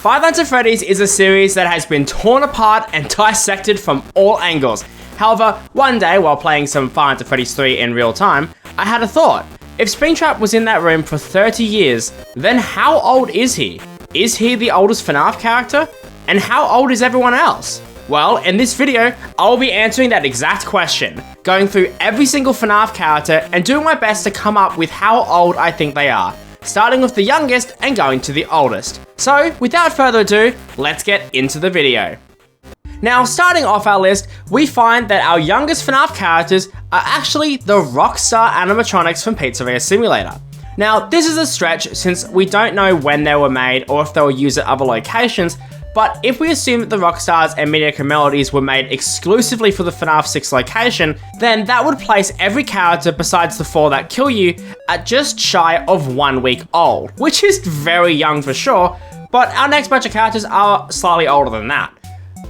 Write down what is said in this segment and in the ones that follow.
Five Nights at Freddy's is a series that has been torn apart and dissected from all angles. However, one day while playing some Five Nights at Freddy's 3 in real time, I had a thought. If Springtrap was in that room for 30 years, then how old is he? Is he the oldest FNAF character? And how old is everyone else? Well, in this video, I'll be answering that exact question, going through every single FNAF character and doing my best to come up with how old I think they are, starting with the youngest and going to the oldest. So, without further ado, let's get into the video. Now, starting off our list, we find that our youngest FNAF characters are actually the Rockstar animatronics from Pizza Simulator. Now, this is a stretch since we don't know when they were made or if they were used at other locations, but if we assume that the Rockstars and Mediocre Melodies were made exclusively for the FNAF 6 location, then that would place every character besides the 4 that kill you at just shy of 1 week old, which is very young for sure, but our next batch of characters are slightly older than that.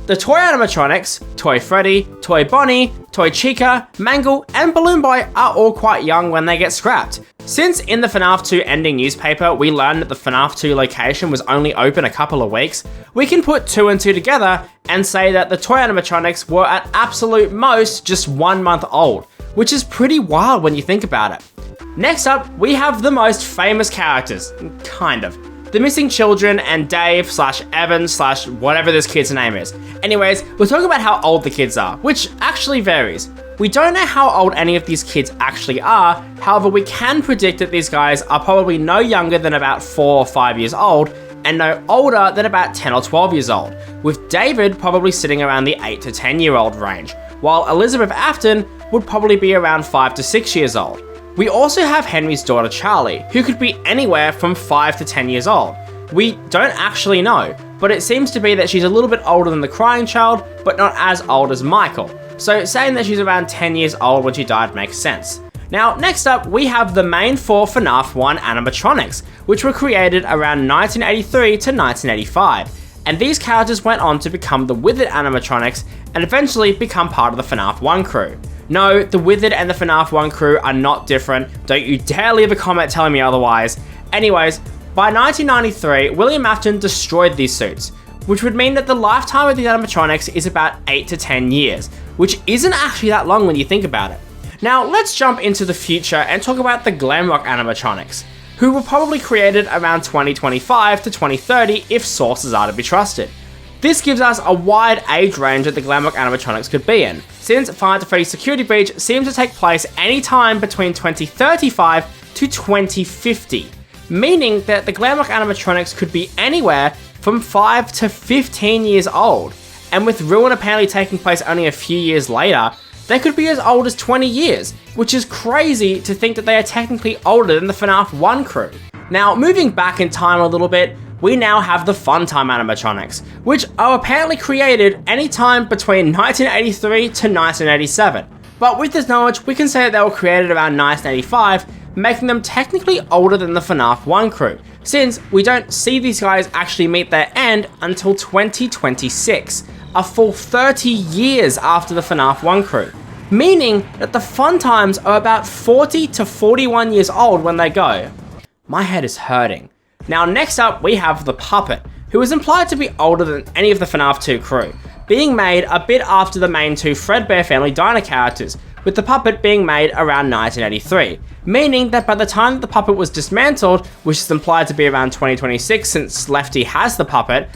The toy animatronics, Toy Freddy, Toy Bonnie, Toy Chica, Mangle, and Balloon Boy are all quite young when they get scrapped. Since in the FNAF 2 ending newspaper we learned that the FNAF 2 location was only open a couple of weeks, we can put 2 and 2 together and say that the toy animatronics were at absolute most just 1 month old, which is pretty wild when you think about it. Next up, we have the most famous characters, kind of. The Missing Children and Dave / Evan / whatever this kid's name is. Anyways, we're talking about how old the kids are, which actually varies. We don't know how old any of these kids actually are, however we can predict that these guys are probably no younger than about 4 or 5 years old, and no older than about 10 or 12 years old, with David probably sitting around the 8 to 10 year old range, while Elizabeth Afton would probably be around 5 to 6 years old. We also have Henry's daughter Charlie, who could be anywhere from 5 to 10 years old. We don't actually know, but it seems to be that she's a little bit older than the crying child, but not as old as Michael. So saying that she's around 10 years old when she died makes sense. Now, next up, we have the main 4 FNAF 1 animatronics, which were created around 1983 to 1985. And these characters went on to become the Withered animatronics and eventually become part of the FNAF 1 crew. No, the Withered and the FNAF 1 crew are not different, don't you dare leave a comment telling me otherwise. Anyways, by 1993, William Afton destroyed these suits, which would mean that the lifetime of these animatronics is about 8 to 10 years, which isn't actually that long when you think about it. Now, let's jump into the future and talk about the Glamrock animatronics, who were probably created around 2025 to 2030 if sources are to be trusted. This gives us a wide age range that the Glamrock animatronics could be in, since Five Nights at Freddy's Security Breach seems to take place any time between 2035 to 2050, meaning that the Glamrock animatronics could be anywhere from 5 to 15 years old, and with Ruin apparently taking place only a few years later, they could be as old as 20 years, which is crazy to think that they are technically older than the FNAF 1 crew. Now, moving back in time a little bit, we now have the Funtime animatronics, which are apparently created anytime between 1983 to 1987. But with this knowledge, we can say that they were created around 1985, making them technically older than the FNAF 1 crew, since we don't see these guys actually meet their end until 2026, a full 30 years after the FNAF 1 crew, meaning that the Funtimes are about 40 to 41 years old when they go. My head is hurting. Now next up, we have the Puppet, who is implied to be older than any of the FNAF 2 crew, being made a bit after the main 2 Fredbear Family Diner characters, with the Puppet being made around 1983, meaning that by the time the Puppet was dismantled, which is implied to be around 2026 since Lefty has the Puppet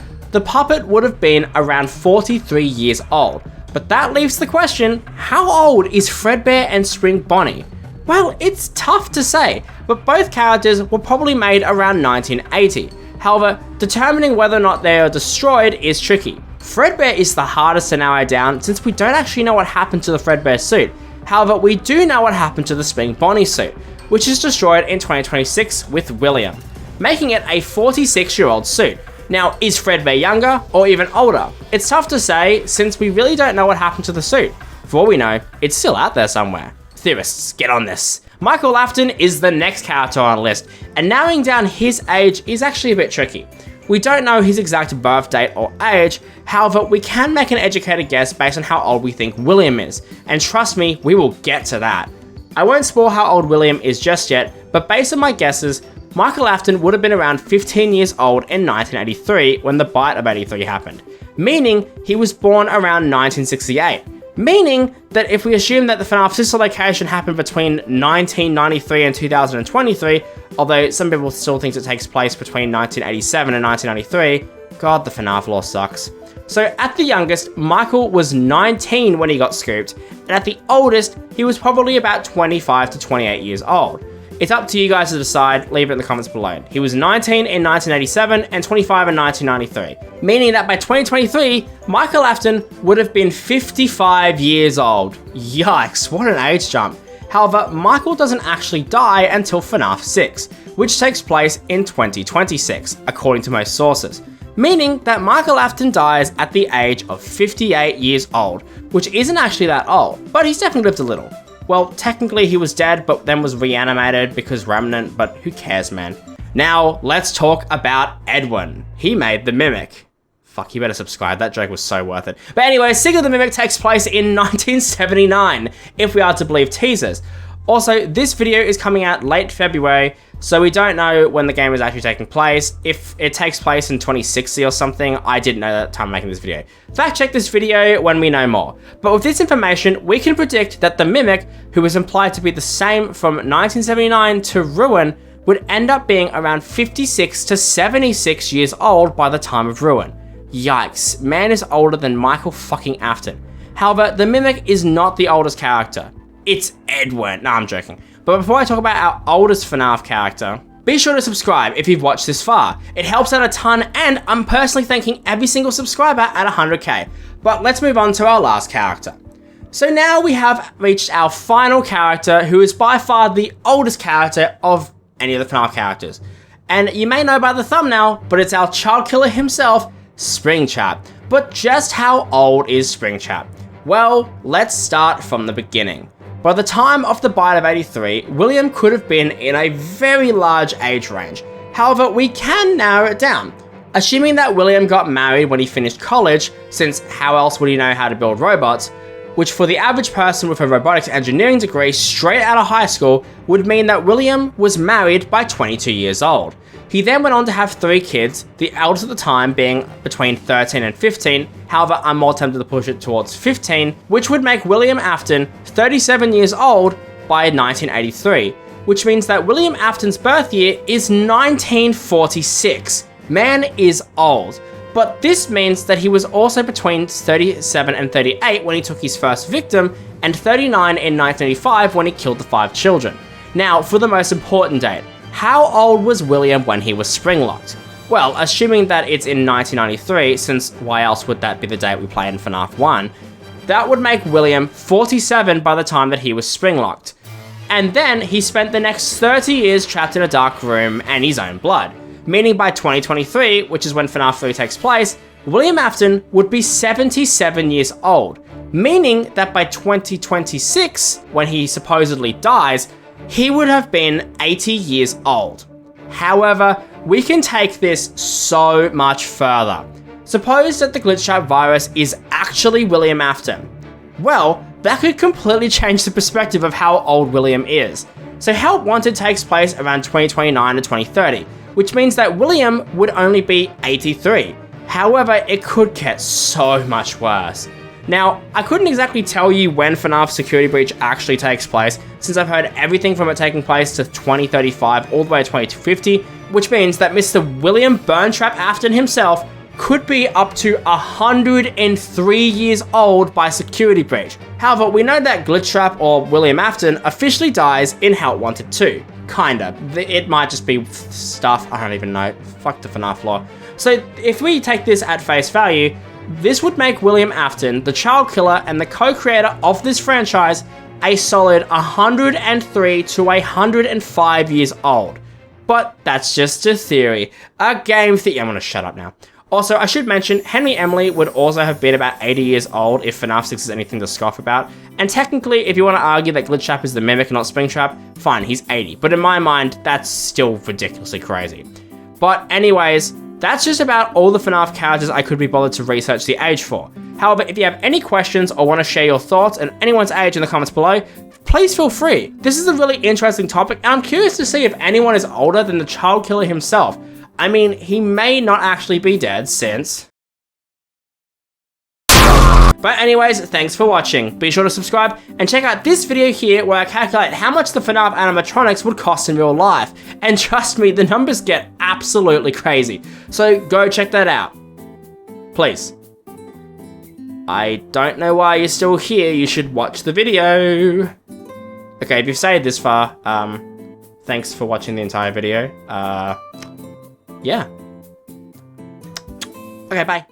would have been around 43 years old. But that leaves the question, how old is Fredbear and Spring Bonnie? Well, it's tough to say, but both characters were probably made around 1980. However, determining whether or not they are destroyed is tricky. Fredbear is the hardest to narrow down since we don't actually know what happened to the Fredbear suit. However, we do know what happened to the Spring Bonnie suit, which is destroyed in 2026 with William, making it a 46-year-old suit. Now, is Fredbear younger or even older? It's tough to say since we really don't know what happened to the suit. For all we know, it's still out there somewhere. Theorists, get on this. Michael Afton is the next character on our list, and narrowing down his age is actually a bit tricky. We don't know his exact birth date or age, however, we can make an educated guess based on how old we think William is, and trust me, we will get to that. I won't spoil how old William is just yet, but based on my guesses, Michael Afton would have been around 15 years old in 1983 when the bite of 83 happened, meaning he was born around 1968. Meaning that if we assume that the FNAF sister location happened between 1993 and 2023, although some people still think it takes place between 1987 and 1993, God, the FNAF lore sucks. So at the youngest, Michael was 19 when he got scooped, and at the oldest, he was probably about 25 to 28 years old. It's up to you guys to decide, leave it in the comments below. He was 19 in 1987 and 25 in 1993, meaning that by 2023, Michael Afton would have been 55 years old. Yikes, what an age jump. However, Michael doesn't actually die until FNAF 6, which takes place in 2026, according to most sources. Meaning that Michael Afton dies at the age of 58 years old, which isn't actually that old, but he's definitely lived a little. Well, technically he was dead, but then was reanimated because remnant, but who cares, man. Now, let's talk about Edwin. He made the Mimic. Fuck, you better subscribe, that joke was so worth it. But anyway, Sick of the Mimic takes place in 1979, if we are to believe teasers. Also, this video is coming out late February, so we don't know when the game is actually taking place. If it takes place in 2060 or something, I didn't know that at the time of making this video. Fact check this video when we know more. But with this information, we can predict that the Mimic, who is implied to be the same from 1979 to Ruin, would end up being around 56 to 76 years old by the time of Ruin. Yikes, man is older than Michael fucking Afton. However, the Mimic is not the oldest character. It's Edwin. Nah, I'm joking. But before I talk about our oldest FNAF character, be sure to subscribe if you've watched this far. It helps out a ton, and I'm personally thanking every single subscriber at 100k. But let's move on to our last character. So now we have reached our final character, who is by far the oldest character of any of the FNAF characters. And you may know by the thumbnail, but it's our child killer himself, Springtrap. But just how old is Springtrap? Well, let's start from the beginning. By the time of the bite of 83, William could have been in a very large age range. However, we can narrow it down. Assuming that William got married when he finished college, since how else would he know how to build robots, which for the average person with a robotics engineering degree straight out of high school would mean that William was married by 22 years old. He then went on to have 3 kids, the eldest at the time being between 13 and 15, however I'm more tempted to push it towards 15, which would make William Afton 37 years old by 1983, which means that William Afton's birth year is 1946. Man is old. But this means that he was also between 37 and 38 when he took his first victim, and 39 in 1985 when he killed the 5 children. Now, for the most important date, how old was William when he was spring-locked? Well, assuming that it's in 1993, since why else would that be the date we play in FNAF 1, that would make William 47 by the time that he was spring-locked. And then he spent the next 30 years trapped in a dark room and his own blood. Meaning by 2023, which is when FNAF 3 takes place, William Afton would be 77 years old, meaning that by 2026, when he supposedly dies, he would have been 80 years old. However, we can take this so much further. Suppose that the glitch trap virus is actually William Afton. Well, that could completely change the perspective of how old William is. So Help Wanted takes place around 2029 to 2030, which means that William would only be 83. However, it could get so much worse. Now, I couldn't exactly tell you when FNAF Security Breach actually takes place, since I've heard everything from it taking place to 2035 all the way to 2050, which means that Mr. William Burntrap Afton himself could be up to 103 years old by Security Breach. However, we know that Glitchtrap or William Afton officially dies in Help Wanted 2. Kinda. It might just be stuff, I don't even know. Fuck the FNAF lore. So if we take this at face value, this would make William Afton, the child killer and the co-creator of this franchise, a solid 103 to 105 years old. But that's just a theory. A game theory. I'm gonna shut up now. Also, I should mention, Henry Emily would also have been about 80 years old if FNAF 6 is anything to scoff about. And technically, if you want to argue that Glitchtrap is the Mimic and not Springtrap, fine, he's 80. But in my mind, that's still ridiculously crazy. But anyways, That's just about all the FNAF characters I could be bothered to research the age for. However, if you have any questions or want to share your thoughts and anyone's age in the comments below, please feel free. This is a really interesting topic, and I'm curious to see if anyone is older than the child killer himself. I mean, he may not actually be dead since... But anyways, thanks for watching. Be sure to subscribe and check out this video here where I calculate how much the FNAF animatronics would cost in real life. And trust me, the numbers get absolutely crazy. So go check that out. Please. I don't know why you're still here. You should watch the video. Okay, if you've stayed this far, thanks for watching the entire video. Yeah. Okay, bye.